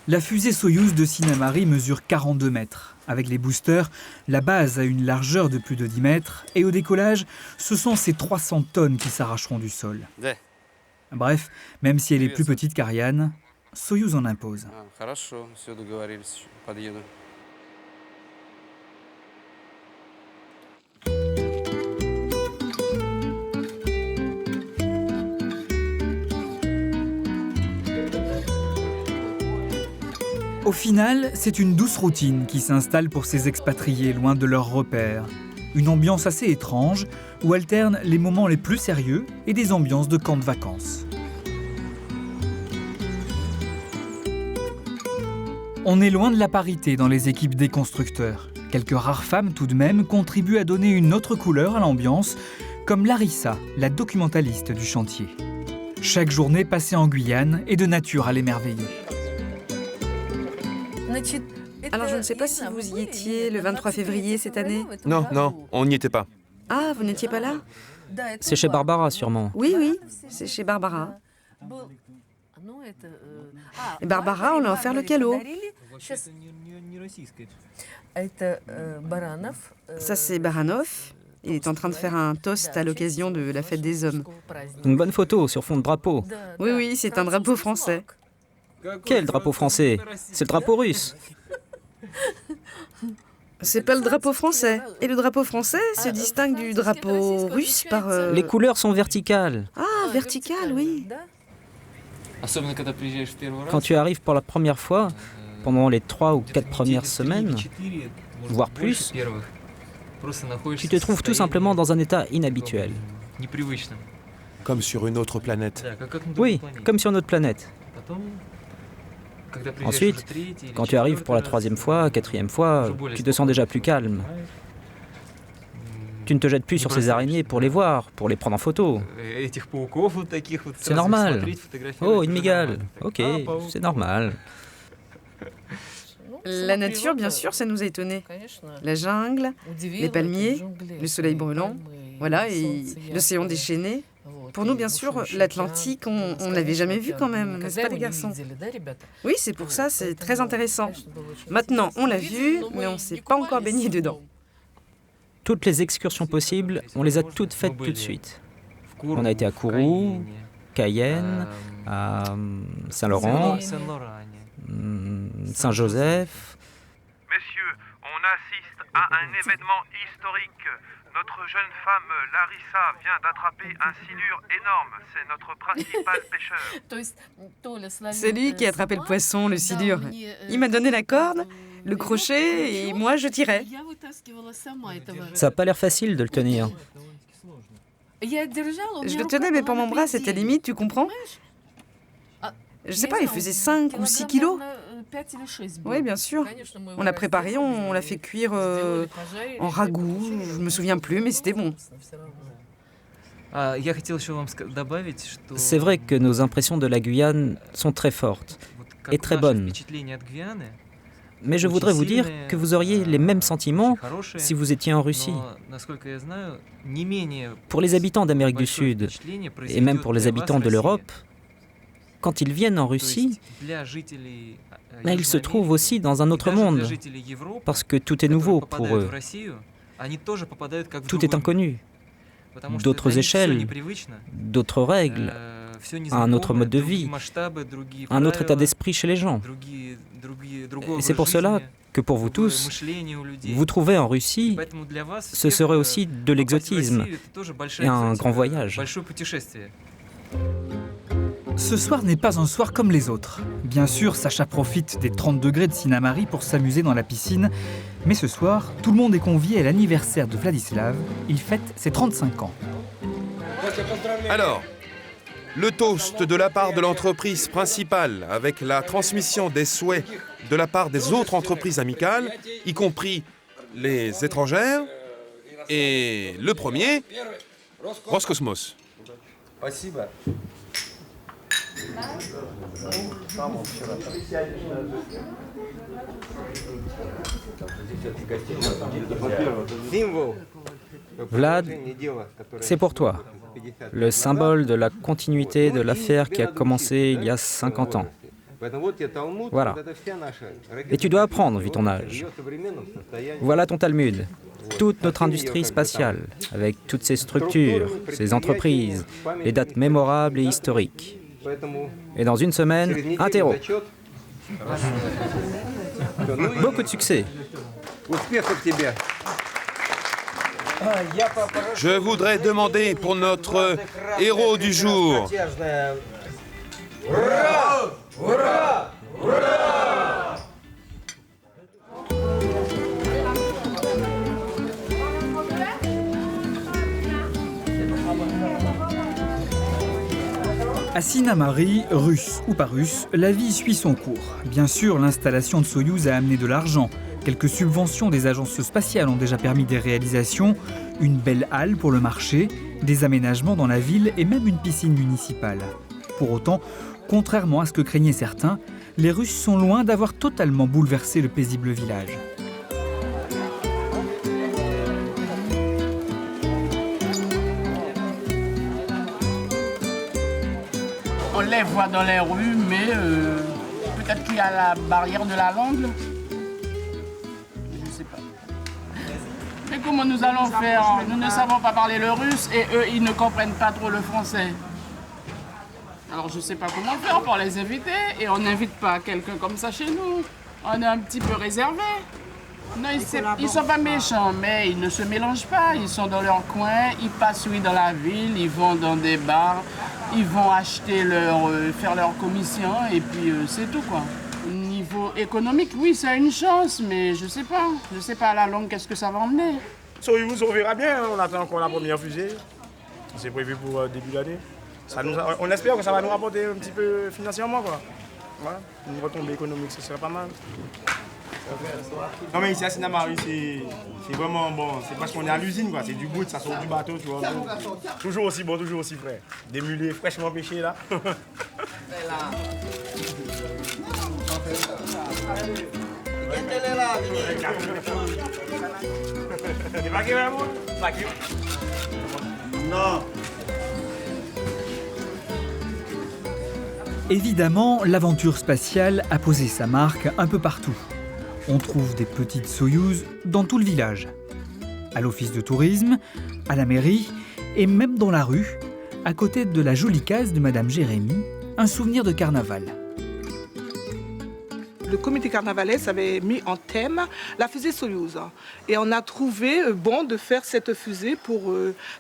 La fusée Soyouz de Sinamari mesure 42 mètres. Avec les boosters, la base a une largeur de plus de 10 mètres et au décollage, ce sont ces 300 tonnes qui s'arracheront du sol. Bref, même si elle est plus petite qu'Ariane, Soyouz en impose. Au final, c'est une douce routine qui s'installe pour ces expatriés loin de leurs repères. Une ambiance assez étrange où alternent les moments les plus sérieux et des ambiances de camp de vacances. On est loin de la parité dans les équipes des constructeurs. Quelques rares femmes tout de même contribuent à donner une autre couleur à l'ambiance, comme Larissa, la documentaliste du chantier. Chaque journée passée en Guyane est de nature à l'émerveiller. Alors je ne sais pas si vous y étiez le 23 février cette année. Non, on n'y était pas. Ah, vous n'étiez pas là? C'est chez Barbara sûrement. Oui, c'est chez Barbara. Et Barbara, on lui a offert le calot. Ça c'est Baranov. Il est en train de faire un toast à l'occasion de la fête des hommes. Une bonne photo sur fond de drapeau. Oui, c'est un drapeau français. Quel drapeau français? C'est le drapeau russe. C'est pas le drapeau français. Et le drapeau français se distingue du drapeau russe par... Les couleurs sont verticales. Ah, verticales, oui. Quand tu arrives pour la première fois, pendant les 3 ou 4 premières semaines, voire plus, tu te trouves tout simplement dans un état inhabituel. Comme sur une autre planète. Oui, comme sur notre planète. Ensuite, quand tu arrives pour la 3e fois, 4e fois, tu te sens déjà plus calme. Tu ne te jettes plus sur ces araignées pour les voir, pour les prendre en photo. C'est normal. Oh, une mygale. Ok, c'est normal. La nature, bien sûr, ça nous a étonnés. La jungle, les palmiers, le soleil brûlant, voilà, et l'océan déchaîné. Pour nous, bien sûr, l'Atlantique, on ne l'avait jamais vu quand même, n'est-ce pas les garçons? Oui, c'est pour ça, c'est très intéressant. Maintenant, on l'a vu, mais on ne s'est pas encore baigné dedans. Toutes les excursions possibles, on les a toutes faites tout de suite. On a été à Kourou, Cayenne, à Saint-Laurent, Saint-Joseph. Messieurs, on assiste à un événement historique. Notre jeune femme Larissa vient d'attraper un silure énorme. C'est notre principal pêcheur. C'est lui qui a attrapé le poisson, le silure. Il m'a donné la corde, le crochet, et moi je tirais. Ça n'a pas l'air facile de le tenir. Je le tenais, mais pour mon bras, c'était limite, tu comprends? Je sais pas, il faisait 5 ou 6 kilos. Oui, bien sûr. On l'a préparé, on l'a fait cuire en ragoût. Je me souviens plus, mais c'était bon. C'est vrai que nos impressions de la Guyane sont très fortes et très bonnes. Mais je voudrais vous dire que vous auriez les mêmes sentiments si vous étiez en Russie. Pour les habitants d'Amérique du Sud, et même pour les habitants de l'Europe, quand ils viennent en Russie, ils se trouvent aussi dans un autre monde, parce que tout est nouveau pour eux. Tout est inconnu. D'autres échelles, d'autres règles, un autre mode de vie, un autre état d'esprit chez les gens. Et c'est pour cela que pour vous tous, vous trouver en Russie, ce serait aussi de l'exotisme et un grand voyage. Ce soir n'est pas un soir comme les autres. Bien sûr, Sacha profite des 30 degrés de Sinnamary pour s'amuser dans la piscine. Mais ce soir, tout le monde est convié à l'anniversaire de Vladislav. Il fête ses 35 ans. Alors, le toast de la part de l'entreprise principale, avec la transmission des souhaits de la part des autres entreprises amicales, y compris les étrangères. Et le premier, Roscosmos. Vlad, c'est pour toi, le symbole de la continuité de l'affaire qui a commencé il y a 50 ans. Voilà. Et tu dois apprendre, vu ton âge. Voilà ton Talmud, toute notre industrie spatiale, avec toutes ses structures, ses entreprises, les dates mémorables et historiques. Et dans une semaine, un terreau. Beaucoup de succès. Je voudrais demander pour notre héros du jour. À Sinnamary, russe ou pas russe, la vie suit son cours. Bien sûr, l'installation de Soyouz a amené de l'argent. Quelques subventions des agences spatiales ont déjà permis des réalisations, une belle halle pour le marché, des aménagements dans la ville et même une piscine municipale. Pour autant, contrairement à ce que craignaient certains, les Russes sont loin d'avoir totalement bouleversé le paisible village. On les voit dans les rues, mais peut-être qu'il y a la barrière de la langue. Je ne sais pas. Mais comment nous allons faire? Nous ne savons pas parler le russe et eux, ils ne comprennent pas trop le français. Alors je ne sais pas comment faire pour les inviter et on n'invite pas quelqu'un comme ça chez nous. On est un petit peu réservé. Non, ils ne sont pas méchants, mais ils ne se mélangent pas. Ils sont dans leur coin, ils passent dans la ville, ils vont dans des bars, ils vont acheter faire leur commission et puis c'est tout quoi. Niveau économique, oui, ça a une chance, mais je sais pas. Je sais pas à la longue qu'est-ce que ça va emmener. Soyouz, on verra bien, on attend encore la première fusée. C'est prévu pour début d'année. On espère que ça va nous rapporter un petit peu financièrement quoi. Voilà, une retombée économique, ce serait pas mal. Non mais ici à Sinamari, c'est vraiment bon, c'est parce qu'on est à l'usine quoi, c'est du bout, ça sort du bateau, tu vois. Toujours aussi bon, toujours aussi frais. Des mulets fraîchement pêchés là. Non. Évidemment, l'aventure spatiale a posé sa marque un peu partout. On trouve des petites Soyouz dans tout le village. À l'office de tourisme, à la mairie et même dans la rue, à côté de la jolie case de Madame Jérémy, un souvenir de carnaval. Le comité carnavalesque avait mis en thème la fusée Soyouz. Et on a trouvé bon de faire cette fusée pour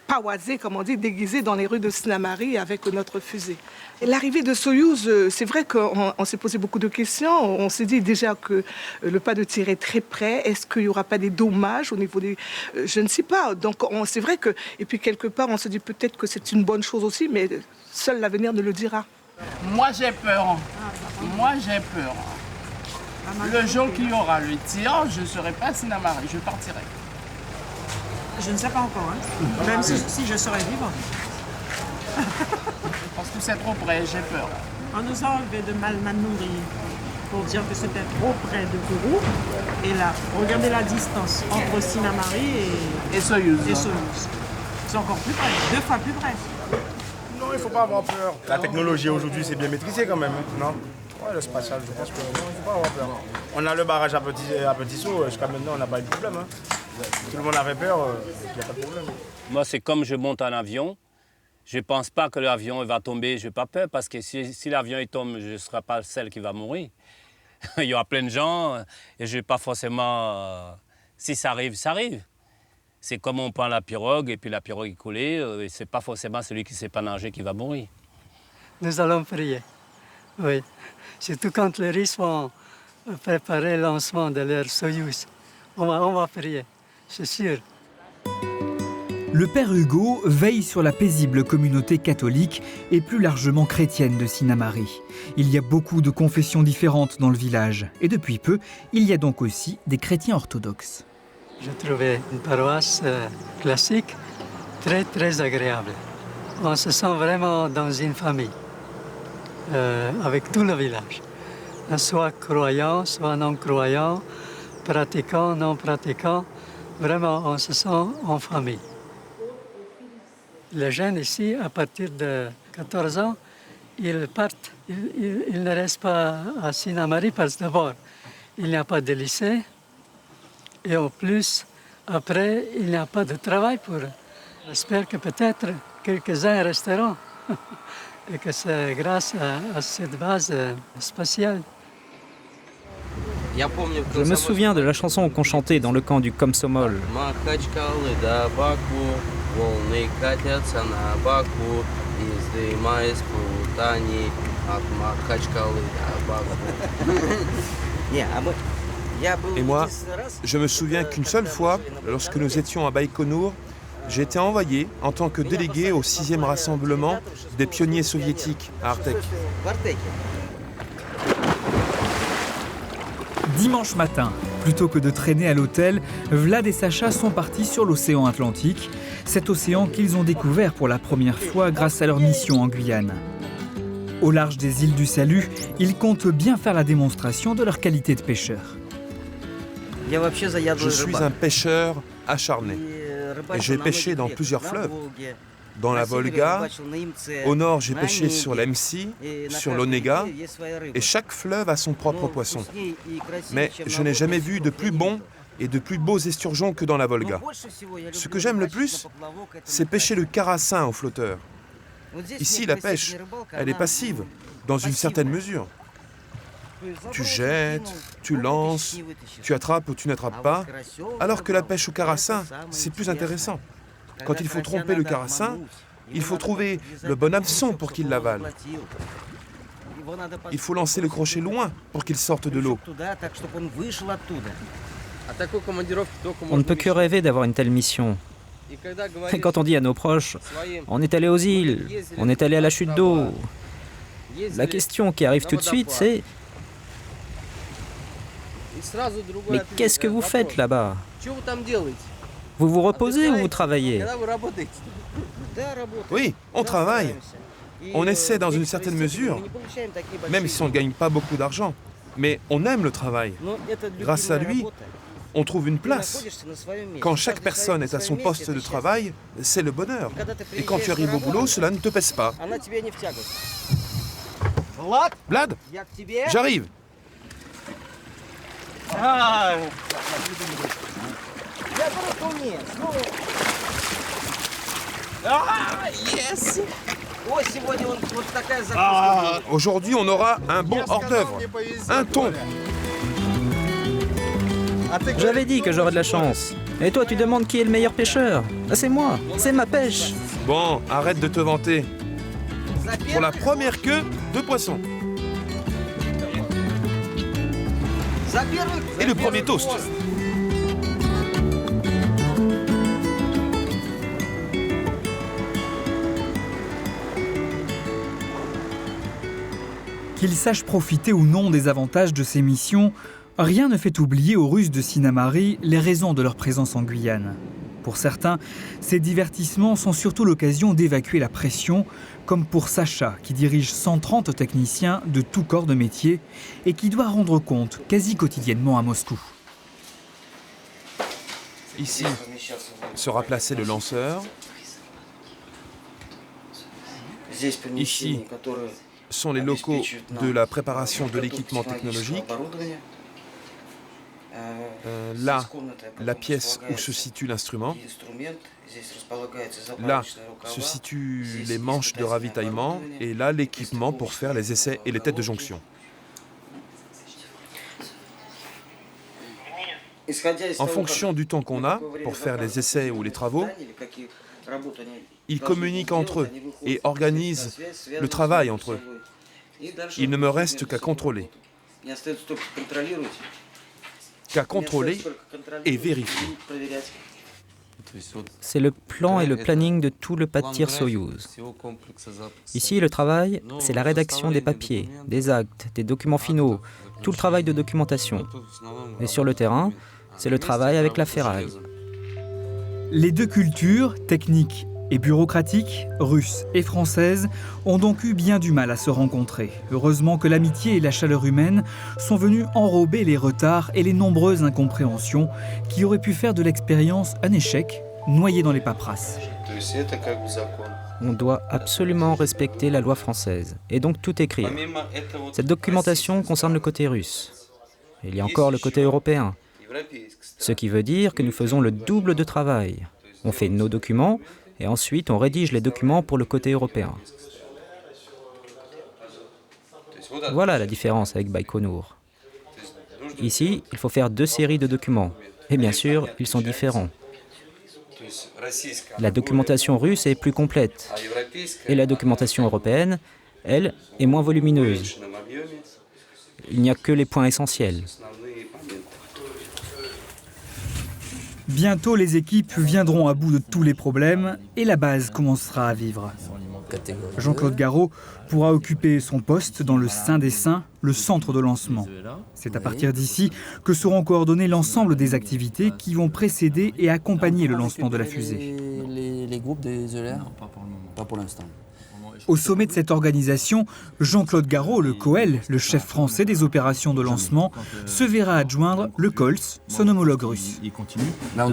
pavoiser, comme on dit, déguiser dans les rues de Sinamari avec notre fusée. Et l'arrivée de Soyouz, c'est vrai qu'on s'est posé beaucoup de questions. On s'est dit déjà que le pas de tir est très près. Est-ce qu'il n'y aura pas des dommages au niveau des... je ne sais pas. Donc c'est vrai que... Et puis quelque part, on se dit peut-être que c'est une bonne chose aussi, mais seul l'avenir ne le dira. Moi j'ai peur. Moi j'ai peur. Le jour qu'il y aura le tir, je ne serai pas à Sinamari, je partirai. Je ne sais pas encore, hein. Même si je serais vivant. Parce que c'est trop près, j'ai peur. On nous a enlevé de mal nourri pour dire que c'était trop près de Kourou. Et là, regardez la distance entre Sinamari et Soyouz. C'est encore plus près, 2 fois plus près. Non, il ne faut pas avoir peur. La technologie aujourd'hui, c'est bien maîtrisé quand même, non? Ouais, le spatial, je pense que non, il ne faut pas avoir peur. On a le barrage à petit saut, jusqu'à maintenant, on n'a pas eu de problème. Hein. Tout le monde avait peur, il n'y a pas de problème. Moi, c'est comme je monte en avion. Je ne pense pas que l'avion va tomber, je n'ai pas peur, parce que si l'avion tombe, je ne serai pas celle qui va mourir. Il y aura plein de gens, et je ne vais pas forcément... si ça arrive, ça arrive. C'est comme on prend la pirogue, et puis la pirogue est coulée, et ce n'est pas forcément celui qui ne sait pas nager qui va mourir. Nous allons prier, oui. Surtout quand les Russes vont préparer le lancement de leur Soyouz. On va prier, c'est sûr. Le père Hugo veille sur la paisible communauté catholique et plus largement chrétienne de Sinamari. Il y a beaucoup de confessions différentes dans le village. Et depuis peu, il y a donc aussi des chrétiens orthodoxes. J'ai trouvé une paroisse classique très, très agréable. On se sent vraiment dans une famille. Avec tout le village, soit croyant, soit non-croyant, pratiquant, non-pratiquant, vraiment on se sent en famille. Les jeunes ici, à partir de 14 ans, ils partent, ils ne restent pas à Sinamari parce que d'abord, il n'y a pas de lycée et en plus, après, il n'y a pas de travail pour eux. J'espère que peut-être quelques-uns resteront. Et que c'est grâce à cette base spatiale. Je me souviens de la chanson qu'on chantait dans le camp du Komsomol. Et moi, je me souviens qu'une seule fois, lorsque nous étions à Baïkonour, j'ai été envoyé en tant que délégué au 6e rassemblement des pionniers soviétiques à Artek. Dimanche matin, plutôt que de traîner à l'hôtel, Vlad et Sacha sont partis sur l'océan Atlantique, cet océan qu'ils ont découvert pour la première fois grâce à leur mission en Guyane. Au large des îles du Salut, ils comptent bien faire la démonstration de leur qualité de pêcheur. Je suis un pêcheur acharné. Et j'ai pêché dans plusieurs fleuves. Dans la Volga, au nord j'ai pêché sur l'Emsi, sur l'Onega, et chaque fleuve a son propre poisson. Mais je n'ai jamais vu de plus bons et de plus beaux esturgeons que dans la Volga. Ce que j'aime le plus, c'est pêcher le carassin au flotteur. Ici, la pêche, elle est passive, dans une certaine mesure. Tu jettes, tu lances, tu attrapes ou tu n'attrapes pas, alors que la pêche au carassin, c'est plus intéressant. Quand il faut tromper le carassin, il faut trouver le bon hameçon pour qu'il l'avale. Il faut lancer le crochet loin pour qu'il sorte de l'eau. On ne peut que rêver d'avoir une telle mission. Et quand on dit à nos proches, on est allé aux îles, on est allé à la chute d'eau, La question qui arrive tout de suite, c'est « Mais qu'est-ce que vous faites là-bas? Vous vous reposez ou vous travaillez ?» Oui, on travaille. On essaie dans une certaine mesure, même si on ne gagne pas beaucoup d'argent. Mais on aime le travail. Grâce à lui, on trouve une place. Quand chaque personne est à son poste de travail, c'est le bonheur. Et quand tu arrives au boulot, cela ne te pèse pas. Vlad, j'arrive. Aujourd'hui, on aura un bon hors-d'œuvre, un thon. J'avais dit que j'aurais de la chance. Et toi, tu demandes qui est le meilleur pêcheur? Ah, c'est moi, c'est ma pêche. Bon, arrête de te vanter. Pour la première queue de poisson. Et le premier toast. Qu'ils sachent profiter ou non des avantages de ces missions, rien ne fait oublier aux Russes de Sinnamary les raisons de leur présence en Guyane. Pour certains, ces divertissements sont surtout l'occasion d'évacuer la pression, comme pour Sacha, qui dirige 130 techniciens de tous corps de métier et qui doit rendre compte quasi quotidiennement à Moscou. Ici sera placé le lanceur. Ici sont les locaux de la préparation de l'équipement technologique. Là, la pièce où se situe l'instrument. Là se situent les manches de ravitaillement et là l'équipement pour faire les essais et les têtes de jonction. En fonction du temps qu'on a pour faire les essais ou les travaux, ils communiquent entre eux et organisent le travail entre eux. Il ne me reste qu'à contrôler. Et vérifier. C'est le plan et le planning de tout le pas de tir Soyouz. Ici, le travail, c'est la rédaction des papiers, des actes, des documents finaux, tout le travail de documentation. Et sur le terrain, c'est le travail avec la ferraille. Les deux cultures, techniques et bureaucratiques, russes et françaises, ont donc eu bien du mal à se rencontrer. Heureusement que l'amitié et la chaleur humaine sont venues enrober les retards et les nombreuses incompréhensions qui auraient pu faire de l'expérience un échec, noyé dans les paperasses. On doit absolument respecter la loi française, et donc tout écrire. Cette documentation concerne le côté russe. Il y a encore le côté européen. Ce qui veut dire que nous faisons le double de travail. On fait nos documents, et ensuite on rédige les documents pour le côté européen. Voilà la différence avec Baïkonour. Ici, il faut faire 2 séries de documents. Et bien sûr, ils sont différents. La documentation russe est plus complète. Et la documentation européenne, elle, est moins volumineuse. Il n'y a que les points essentiels. Bientôt, les équipes viendront à bout de tous les problèmes et la base commencera à vivre. Jean-Claude Garot pourra occuper son poste dans le Saint des Saints, le centre de lancement. C'est à partir d'ici que seront coordonnées l'ensemble des activités qui vont précéder et accompagner le lancement de la fusée. Les groupes des ELR, pas pour l'instant. Au sommet de cette organisation, Jean-Claude Garot, le COEL, le chef français des opérations de lancement, se verra adjoindre le Kols, son homologue russe. Il continue. Là,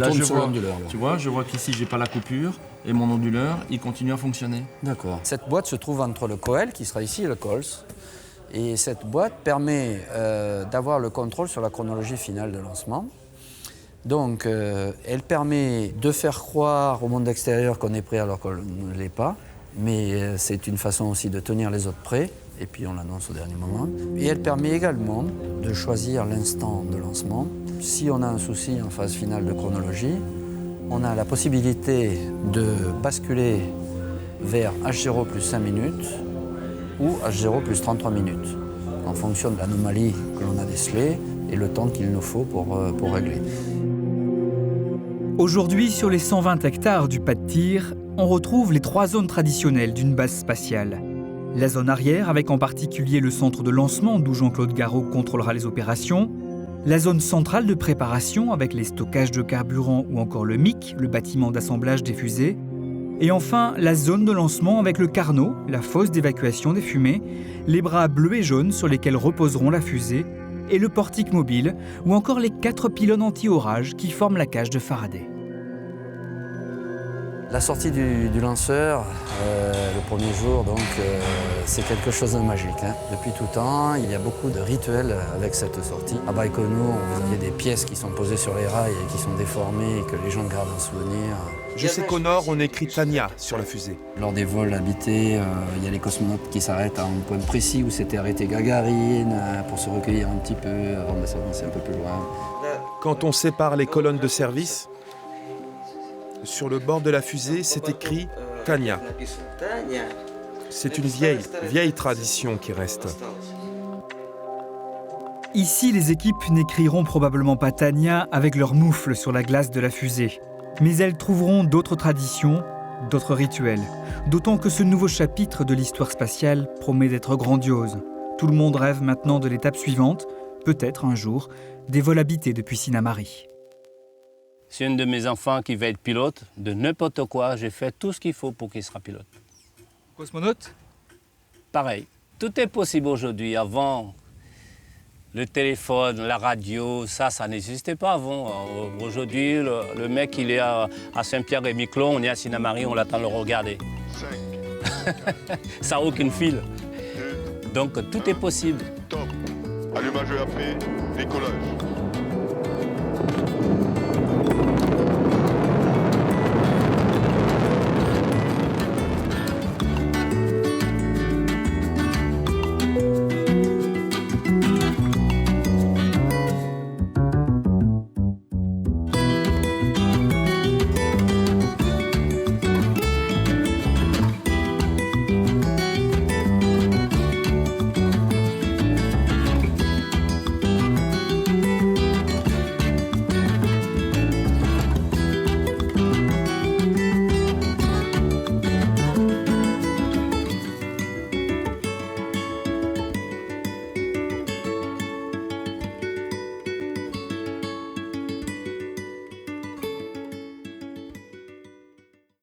tu vois, je vois qu'ici, j'ai pas la coupure et mon onduleur, il continue à fonctionner. D'accord. Cette boîte se trouve entre le COEL, qui sera ici, et le Kols. Et cette boîte permet d'avoir le contrôle sur la chronologie finale de lancement. Donc, elle permet de faire croire au monde extérieur qu'on est prêt alors qu'on ne l'est pas. Mais c'est une façon aussi de tenir les autres prêts, et puis on l'annonce au dernier moment. Et elle permet également de choisir l'instant de lancement. Si on a un souci en phase finale de chronologie, on a la possibilité de basculer vers H0 plus 5 minutes ou H0 plus 33 minutes, en fonction de l'anomalie que l'on a décelée et le temps qu'il nous faut pour régler. Aujourd'hui, sur les 120 hectares du pas de tir, on retrouve les 3 zones traditionnelles d'une base spatiale. La zone arrière, avec en particulier le centre de lancement d'où Jean-Claude Garot contrôlera les opérations. La zone centrale de préparation avec les stockages de carburant ou encore le MIC, le bâtiment d'assemblage des fusées. Et enfin, la zone de lancement avec le Carnot, la fosse d'évacuation des fumées, les bras bleus et jaunes sur lesquels reposeront la fusée, et le portique mobile, ou encore les 4 pylônes anti-orage qui forment la cage de Faraday. La sortie du lanceur, le premier jour, donc, c'est quelque chose de magique. Hein. Depuis tout temps, il y a beaucoup de rituels avec cette sortie. À Baïkonour, il y a des pièces qui sont posées sur les rails et qui sont déformées et que les gens gardent en souvenir. Je sais qu'au nord, on écrit Tania sur la fusée. Lors des vols habités, il y a les cosmonautes qui s'arrêtent à un point précis où s'était arrêté Gagarine pour se recueillir un petit peu avant de s'avancer un peu plus loin. Quand on sépare les colonnes de service, sur le bord de la fusée, c'est écrit Tania. C'est une vieille tradition qui reste. Ici, les équipes n'écriront probablement pas Tania avec leurs moufles sur la glace de la fusée. Mais elles trouveront d'autres traditions, d'autres rituels. D'autant que ce nouveau chapitre de l'histoire spatiale promet d'être grandiose. Tout le monde rêve maintenant de l'étape suivante, peut-être un jour, des vols habités depuis Sinnamary. C'est un de mes enfants qui va être pilote, de n'importe quoi, j'ai fait tout ce qu'il faut pour qu'il sera pilote. Cosmonaute ? Pareil, tout est possible aujourd'hui. Avant, le téléphone, la radio, ça n'existait pas avant. Aujourd'hui, le mec, il est à Saint-Pierre-et-Miquelon, on est à Sinnamary, on l'attend le regarder. Ça n'a aucune file. Donc tout est possible. Top. Allumage EAP, décollage.